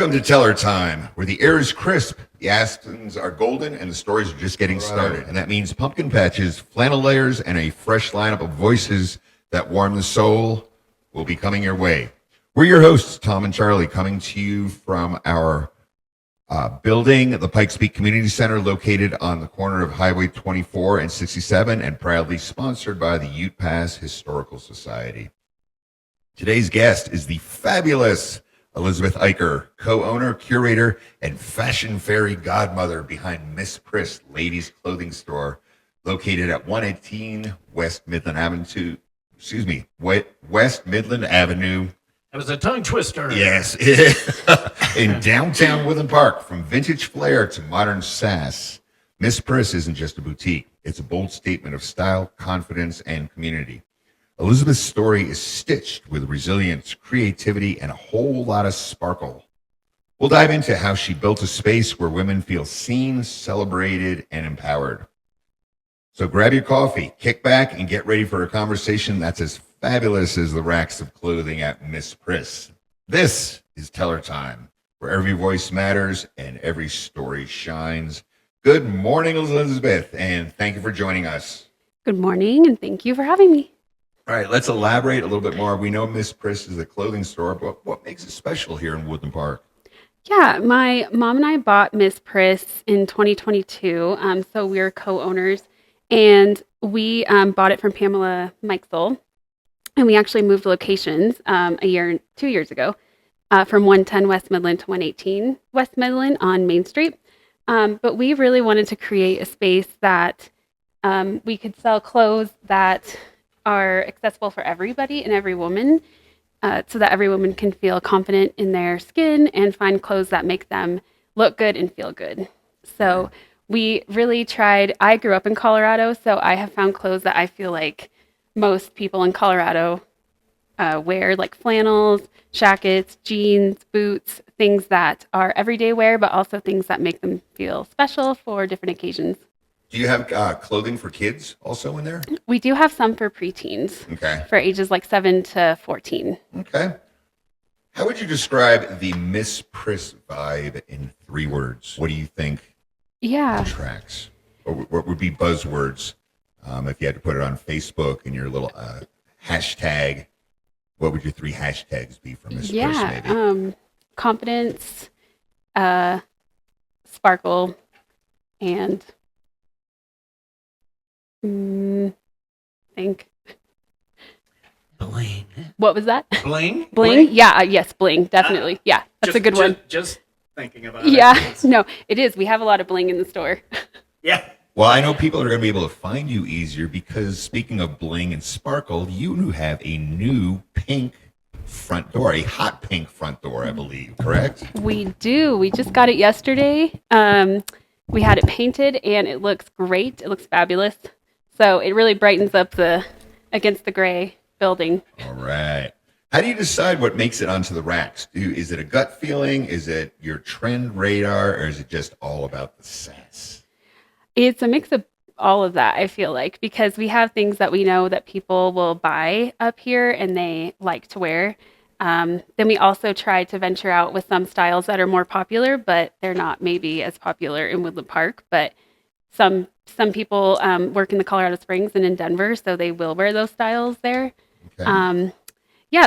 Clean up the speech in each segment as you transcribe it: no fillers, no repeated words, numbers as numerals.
Welcome to Teller Time, where the air is crisp, the aspens are golden, and the stories are just getting started. And that means pumpkin patches, flannel layers, and a fresh lineup of voices that warm the soul will be coming your way. We're your hosts, Thom and Charlie, coming to you from our building, the Pikes Peak Community Center, located on the corner of Highway 24 and 67, and proudly sponsored by the Ute Pass Historical Society. Today's guest is the fabulous Elizabeth Eicher, co-owner, curator, and fashion fairy godmother behind Miss Priss ladies clothing store, located at 118 West Midland Avenue. West Midland Avenue. That was a tongue twister. Yes, in downtown Woodland Park. From vintage flair to modern sass, Miss Priss isn't just a boutique. It's a bold statement of style, confidence, and community. Elizabeth's story is stitched with resilience, creativity, and a whole lot of sparkle. We'll dive into how she built a space where women feel seen, celebrated, and empowered. So grab your coffee, kick back, and get ready for a conversation that's as fabulous as the racks of clothing at Miss Priss. This is Teller Time, where every voice matters and every story shines. Good morning, Elizabeth, and thank you for joining us. Good morning, and thank you for having me. All right, let's elaborate a little bit more. We know Miss Priss is a clothing store, but what makes it special here in Woodland Park? Yeah, my mom and I bought Miss Priss in 2022, so we're co-owners, and we bought it from Pamela Mikesel, and we actually moved locations 2 years ago from 110 West Midland to 118 West Midland on Main Street. But we really wanted to create a space that we could sell clothes that are accessible for everybody and every woman, so that every woman can feel confident in their skin and find clothes that make them look good and feel good. So we really tried. I grew up in Colorado, so I have found clothes that I feel like most people in Colorado wear, like flannels, jackets, jeans, boots, things that are everyday wear, but also things that make them feel special for different occasions. Do you have clothing for kids also in there? We do have some for preteens. Okay. For ages like 7 to 14. Okay. How would you describe the Miss Priss vibe in 3 words? What do you think tracks? Or what would be buzzwords if you had to put it on Facebook in your little hashtag? What would your 3 hashtags be for Miss Priss, maybe? Confidence, sparkle, and think. Bling. What was that? Bling? Bling? Yeah, yes, bling, definitely. Yeah, that's a good one. Just thinking about it. Yeah, no, it is. We have a lot of bling in the store. Yeah. Well, I know people are going to be able to find you easier because, speaking of bling and sparkle, you have a new pink front door, a hot pink front door, I believe, correct? We do. We just got it yesterday. We had it painted, and it looks great. It looks fabulous. So it really brightens up against the gray building. All right. How do you decide what makes it onto the racks? Is it a gut feeling? Is it your trend radar? Or is it just all about the sass? It's a mix of all of that, I feel like, because we have things that we know that people will buy up here and they like to wear. Then we also try to venture out with some styles that are more popular, but they're not maybe as popular in Woodland Park. But some people work in the Colorado Springs and in Denver, so they will wear those styles there. Okay.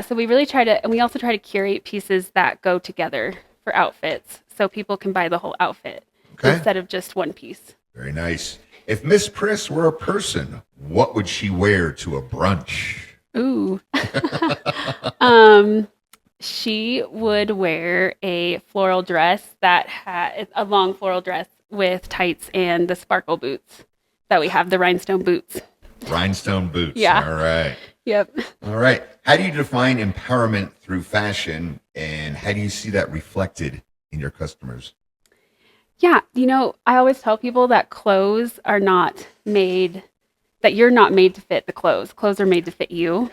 So we really try to, and we also try to curate pieces that go together for outfits, so people can buy the whole outfit instead of just one piece. Very nice. If Miss Priss were a person, what would she wear to a brunch? Ooh. She would wear a floral dress that had a long floral dress with tights and the sparkle boots that we have, the rhinestone boots. Rhinestone boots. Yeah. All right. Yep. All right. How do you define empowerment through fashion, and how do you see that reflected in your customers? Yeah. I always tell people that clothes are not made, that you're not made to fit the clothes. Clothes are made to fit you.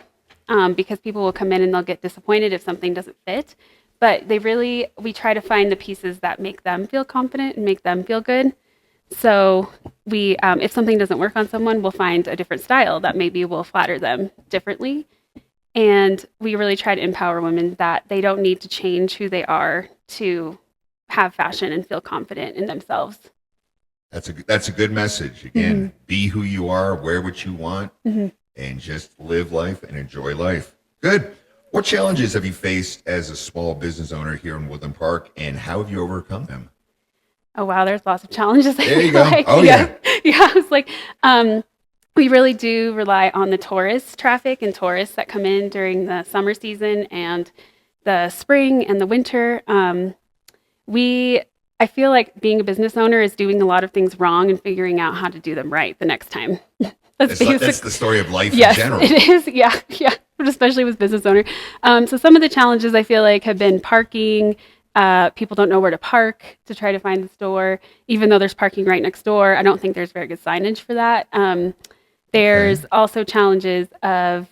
Because people will come in and they'll get disappointed if something doesn't fit. But we try to find the pieces that make them feel confident and make them feel good. So if something doesn't work on someone, we'll find a different style that maybe will flatter them differently. And we really try to empower women that they don't need to change who they are to have fashion and feel confident in themselves. That's a good message. Again, be who you are, wear what you want, and just live life and enjoy life. Good. What challenges have you faced as a small business owner here in Woodland Park, and how have you overcome them? Oh, wow. There's lots of challenges. There you go. Oh, yeah. Yeah. I was like, we really do rely on the tourist traffic and tourists that come in during the summer season and the spring and the winter. I feel like being a business owner is doing a lot of things wrong and figuring out how to do them right the next time. That's the story of life yes, in general. It is. Yeah. But especially with business owner. So some of the challenges I feel like have been parking. People don't know where to park to try to find the store, even though there's parking right next door. I don't think there's very good signage for that. There's also challenges of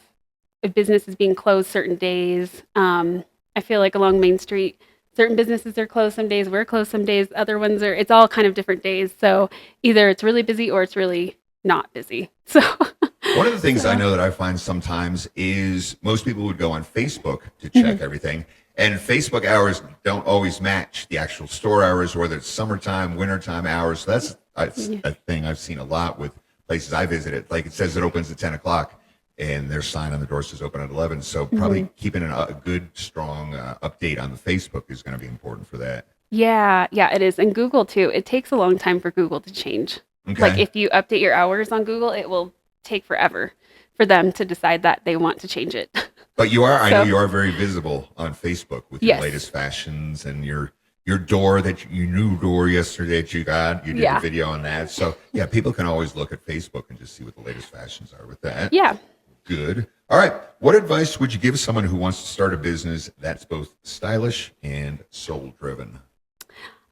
businesses being closed certain days. I feel like along Main Street, certain businesses are closed some days, we're closed some days, other ones are, it's all kind of different days. So either it's really busy or it's really not busy. So one of the things I know that I find sometimes is most people would go on Facebook to check everything. And Facebook hours don't always match the actual store hours, whether it's summertime, wintertime hours. So that's a thing I've seen a lot with places I visited. Like it says it opens at 10 o'clock and their sign on the door says open at 11. So probably keeping a good, strong update on the Facebook is going to be important for that. Yeah, it is. And Google too. It takes a long time for Google to change. Okay. Like if you update your hours on Google, it will take forever for them to decide that they want to change it. But I know you are very visible on Facebook with your latest fashions and your new door yesterday that you got. You did a video on that. So yeah, people can always look at Facebook and just see what the latest fashions are with that. Yeah. Good. All right. What advice would you give someone who wants to start a business that's both stylish and soul driven?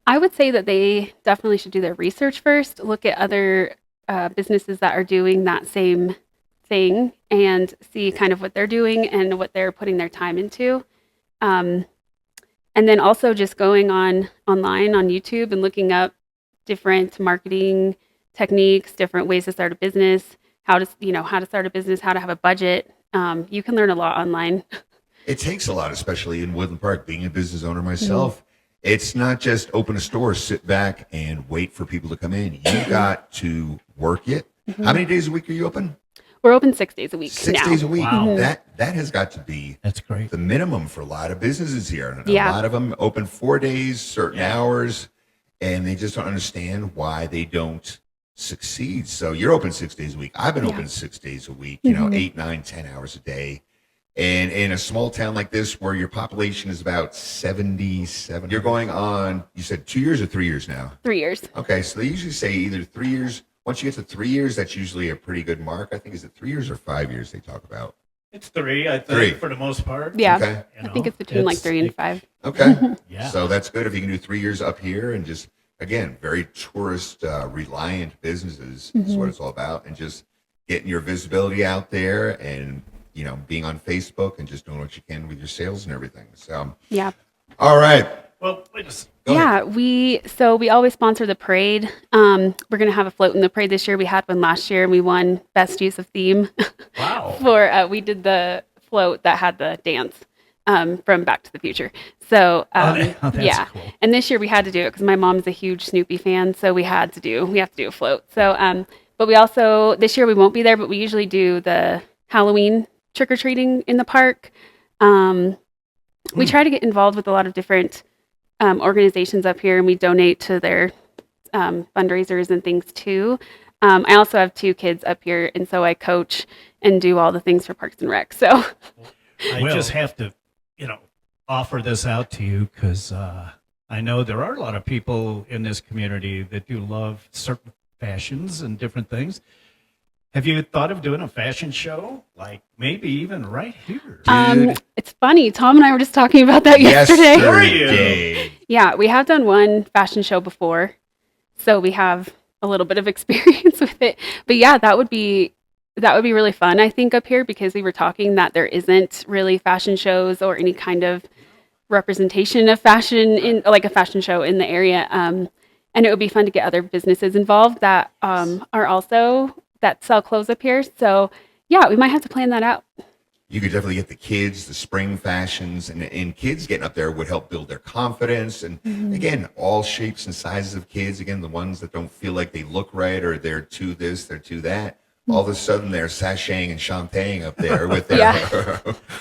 I would say that they definitely should do their research first, look at other businesses that are doing that same thing and see kind of what they're doing and what they're putting their time into. And then also just going online on YouTube and looking up different marketing techniques, different ways to start a business, how to start a business, how to have a budget. You can learn a lot online. It takes a lot, especially in Woodland Park, being a business owner myself. It's not just open a store, sit back and wait for people to come in. You got to work it. How many days a week are you open? We're open 6 days a week. 6 days a week. Wow. That has got to be That's great. the minimum for a lot of businesses here. And Yeah. a lot of them open 4 days, certain hours, and they just don't understand why they don't succeed. So you're open 6 days a week. I've been open 6 days a week, 8, 9, 10 hours a day. And in a small town like this where your population is about 77, you're going on, you said 2 years or 3 years now? 3 years. Okay, so they usually say either 3 years. Once you get to 3 years, that's usually a pretty good mark. I think, is it 3 years or 5 years they talk about? It's 3, I think, for the most part. Yeah. Okay. I think it's between like 3 and 5. Okay. Yeah. So that's good if you can do 3 years up here and just, again, very tourist reliant businesses is what it's all about. And just getting your visibility out there and, being on Facebook and just doing what you can with your sales and everything. So, Yeah. all right. Well, wait a second. Go ahead. we always sponsor the parade. We're going to have a float in the parade this year. We had one last year and we won best use of theme. Wow. We did the float that had the dance from Back to the Future. So that's cool. And this year we had to do it because my mom's a huge Snoopy fan, so we have to do a float. So but we also this year we won't be there, but we usually do the Halloween trick or treating in the park. We try to get involved with a lot of different organizations up here, and we donate to their fundraisers and things too. I also have 2 kids up here, and so I coach and do all the things for Parks and Rec. So I just have to, offer this out to you because I know there are a lot of people in this community that do love certain fashions and different things. Have you thought of doing a fashion show? Like maybe even right here? it's funny. Tom and I were just talking about that yesterday. Were you? Yeah, we have done one fashion show before, so we have a little bit of experience with it. But yeah, that would be really fun, I think, up here because we were talking that there isn't really fashion shows or any kind of representation of fashion in like a fashion show in the area. And it would be fun to get other businesses involved that are also that sell clothes up here. So yeah, we might have to plan that out. You could definitely get the kids, the spring fashions, and kids getting up there would help build their confidence. And again, all shapes and sizes of kids. Again, the ones that don't feel like they look right or they're too this, they're too that. All of a sudden, they're sashaying and champagning up there with their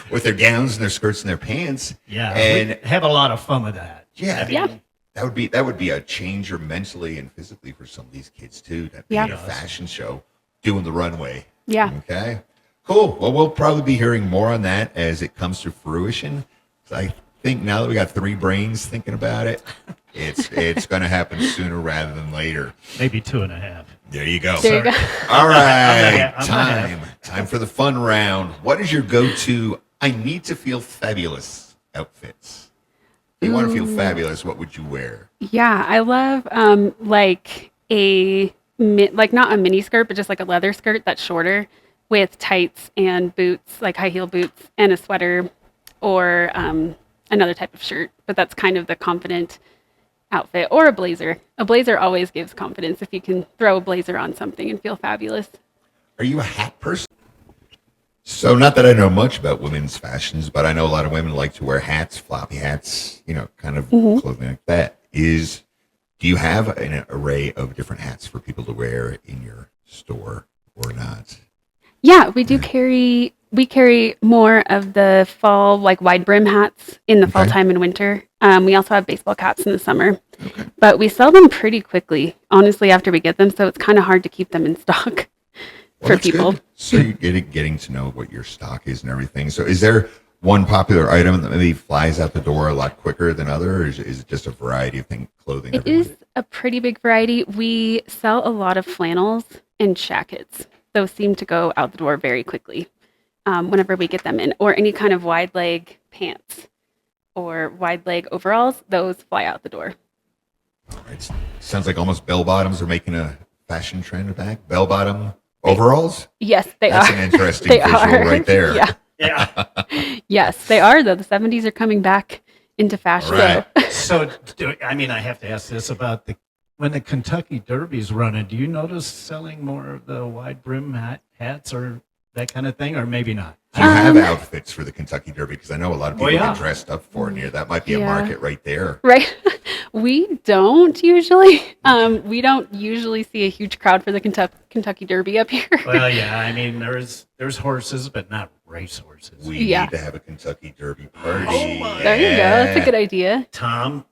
with their gowns and their skirts and their pants. Yeah, and we have a lot of fun with that. yeah, I mean, Yeah. that would be a changer mentally and physically for some of these kids too. That being a fashion show, doing the runway. Yeah. Okay. Cool. Well, we'll probably be hearing more on that as it comes to fruition. So I think now that we got 3 brains thinking about it, it's going to happen sooner rather than later. maybe 2.5. There you go. There you go. All right. I'm Time for the fun round. What is your go-to I need to feel fabulous outfits? If you want to feel fabulous, what would you wear? Yeah, I love like like not a mini skirt, but just like a leather skirt that's shorter with tights and boots, like high heel boots, and a sweater or another type of shirt. But that's kind of the confident outfit, or a blazer. A blazer always gives confidence if you can throw a blazer on something and feel fabulous. Are you a hat person? So not that I know much about women's fashions, but I know a lot of women like to wear hats, floppy hats, kind of clothing like that. Do you have an array of different hats for people to wear in your store or not? Yeah, we carry more of the fall, like wide brim hats in the fall time and winter. We also have baseball caps in the summer, but we sell them pretty quickly, honestly, after we get them. So it's kind of hard to keep them in stock for people. Good. So you're getting to know what your stock is and everything. So is there one popular item that maybe flies out the door a lot quicker than others? Or is it just a variety of clothing? It is a pretty big variety. We sell a lot of flannels and jackets. Those seem to go out the door very quickly whenever we get them in, or any kind of wide leg pants or wide leg overalls. Those fly out the door. All right. Sounds like almost bell bottoms are making a fashion trend back. Bell bottom overalls? Yes, they That's are. an interesting They visual are. right there. Yeah. Yeah. Yes, they are, though. The 70s are coming back into fashion. Right. So, I have to ask this about when the Kentucky Derby's running, do you notice selling more of the wide brim hats or that kind of thing, or maybe not? Do you have outfits for the Kentucky Derby? Because I know a lot of people yeah. get dressed up for it here. That might be a Yeah. market right there. Right. We don't usually. We don't usually see a huge crowd for the Kentucky Derby up here. Well, yeah, I mean, there's horses, but not race horses. We Yeah. need to have a Kentucky Derby party. Oh my. There you go. That's a good idea. Tom,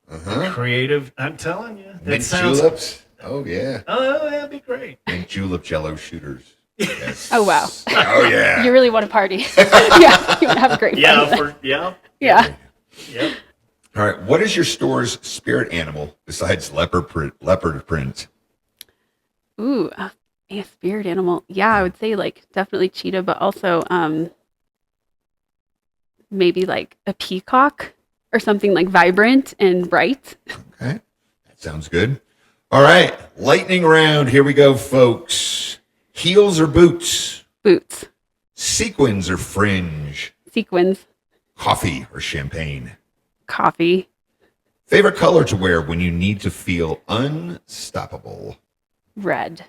creative, I'm telling you. That Mint sounds. juleps. Oh, yeah. Oh, that'd be great. Mint julep jello shooters. Yes. Oh, wow. Oh, yeah. You really want to party. Yeah, you want to have a great fun. Yeah. Yeah. Yep. All right. What is your store's spirit animal besides leopard print? Ooh, a spirit animal. Yeah, I would say like definitely cheetah, but also maybe like a peacock or something like vibrant and bright. Okay. That sounds good. All right. Lightning round. Here we go, folks. Heels or boots? Boots, Sequins or fringe? sequins, Coffee or champagne? coffee, Favorite color to wear when you need to feel unstoppable? red.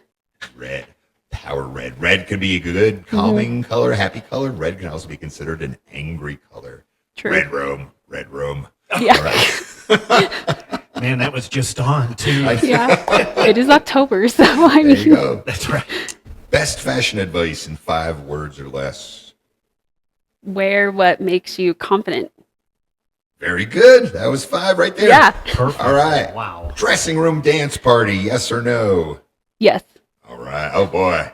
Red. Power red. Red could be a good calming color, happy color. Red can also be considered an angry color. True. Red room. Red room. Yeah. All right. Man, that was just on, too. Yeah. It is October, so I There you mean, go. That's right. Best fashion advice in 5 words or less. wear what makes you confident. Very good. That was 5 right there. Yeah. Perfect. All right. Wow. Dressing room dance party. Yes or no? Yes. All right. Oh, boy.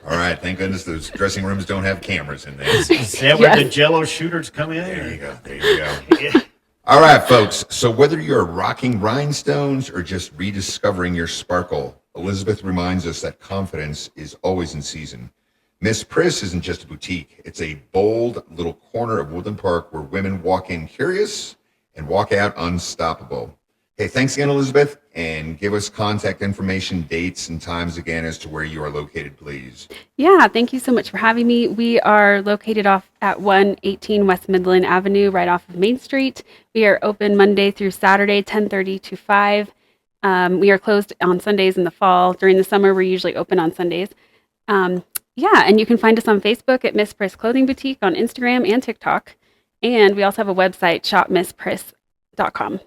All right. Thank goodness those dressing rooms don't have cameras in there. Is that where the Yes. jello shooters come in? There you go. There you go. Yeah. All right, folks. So whether you're rocking rhinestones or just rediscovering your sparkle, Elizabeth reminds us that confidence is always in season. Miss Priss isn't just a boutique. It's a bold little corner of Woodland Park where women walk in curious and walk out unstoppable. Hey, thanks again, Elizabeth, and give us contact information, dates, and times again as to where you are located, please. Yeah, thank you so much for having me. We are located off at 118 West Midland Avenue, right off of Main Street. We are open Monday through Saturday, 10:30 to 5. We are closed on Sundays in the fall. During the summer, we're usually open on Sundays. Yeah, and you can find us on Facebook at Miss Priss Clothing Boutique, on Instagram and TikTok. And we also have a website, shopmisspriss.com.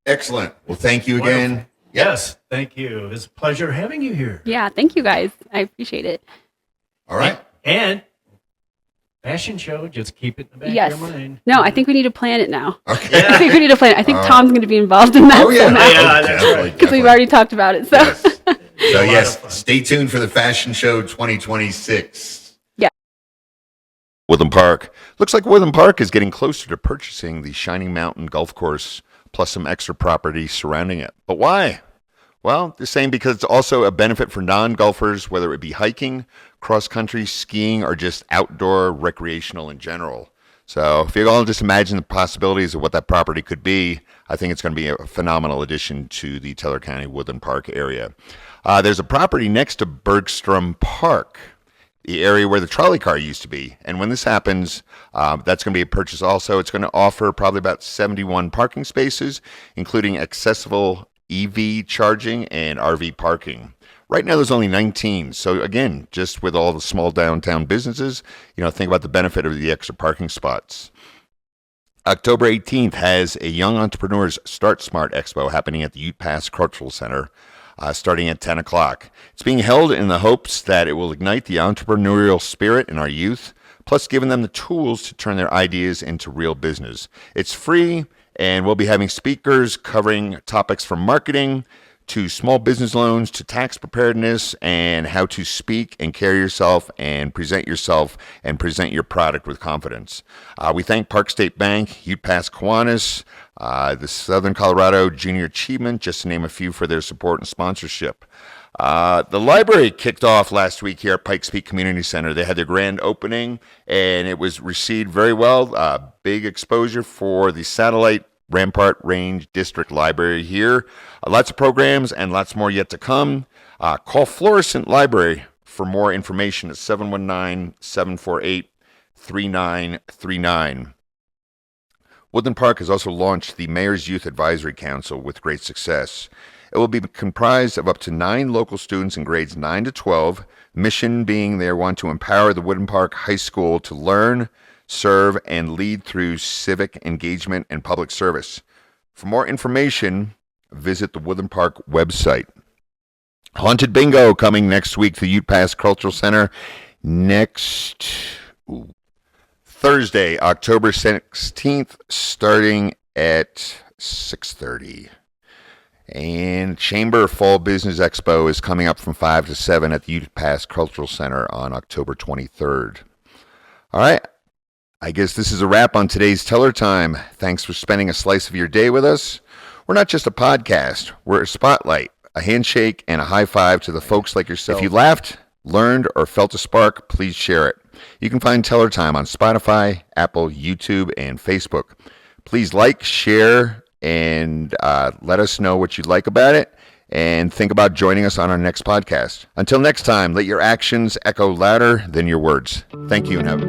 Excellent. Well, thank you again. Wonderful. Yes, thank you. It's a pleasure having you here. Yeah, thank you guys. I appreciate it. All right. And fashion show, just keep it in the back Yes. of your mind. No, I think we need to plan it now. Okay. I think we need to plan it. I think Tom's going to be involved in that. Oh, yeah. somehow. Yeah, that's right. Because we've already talked about it. So, Yes. So, lot yes, of fun. stay tuned for the Fashion Show 2026. Yeah. Woodland Park. Looks like Woodland Park is getting closer to purchasing the Shining Mountain Golf Course, plus some extra property surrounding it. But why? Well, they're saying because it's also a benefit for non-golfers, whether it be hiking, cross-country, skiing, or just outdoor recreational in general. So if you all just imagine the possibilities of what that property could be, I think it's going to be a phenomenal addition to the Teller County Woodland Park area. There's a property next to Bergstrom Park, the area where the trolley car used to be. And when this happens, that's going to be a purchase also. It's going to offer probably about 71 parking spaces, including accessible EV charging and RV parking. Right now, there's only 19. So again, just with all the small downtown businesses, think about the benefit of the extra parking spots. October 18th has a Young Entrepreneurs Start Smart Expo happening at the Ute Pass Cultural Center, starting at 10 o'clock. It's being held in the hopes that it will ignite the entrepreneurial spirit in our youth, plus giving them the tools to turn their ideas into real business. It's free, and we'll be having speakers covering topics from marketing to small business loans to tax preparedness and how to speak and carry yourself and present your product with confidence. We thank Park State Bank, Ute Pass Kiwanis, the Southern Colorado Junior Achievement, just to name a few, for their support and sponsorship. The library kicked off last week here at Pikes Peak Community Center. They had their grand opening, and it was received very well. Big exposure for the satellite Rampart Range District Library here. Lots of programs and lots more yet to come. Call Florissant Library for more information at 719-748-3939. Woodland Park has also launched the Mayor's Youth Advisory Council with great success. It will be comprised of up to 9 local students in grades 9 to 12, mission being they want to empower the Woodland Park High School to learn, serve, and lead through civic engagement and public service. For more information, visit the Woodland Park website. Haunted Bingo coming next week to the Ute Pass Cultural Center next Thursday, October 16th, starting at 6:30. And Chamber Fall Business Expo is coming up from 5 to 7 at the Ute Pass Cultural Center on October 23rd. All right. I guess this is a wrap on today's Teller Time. Thanks for spending a slice of your day with us. We're not just a podcast. We're a spotlight, a handshake, and a high five to the folks like yourself. If you laughed, learned, or felt a spark, please share it. You can find Teller Time on Spotify, Apple, YouTube, and Facebook. Please like, share, and let us know what you like about it. And think about joining us on our next podcast. Until next time, let your actions echo louder than your words. Thank you and have a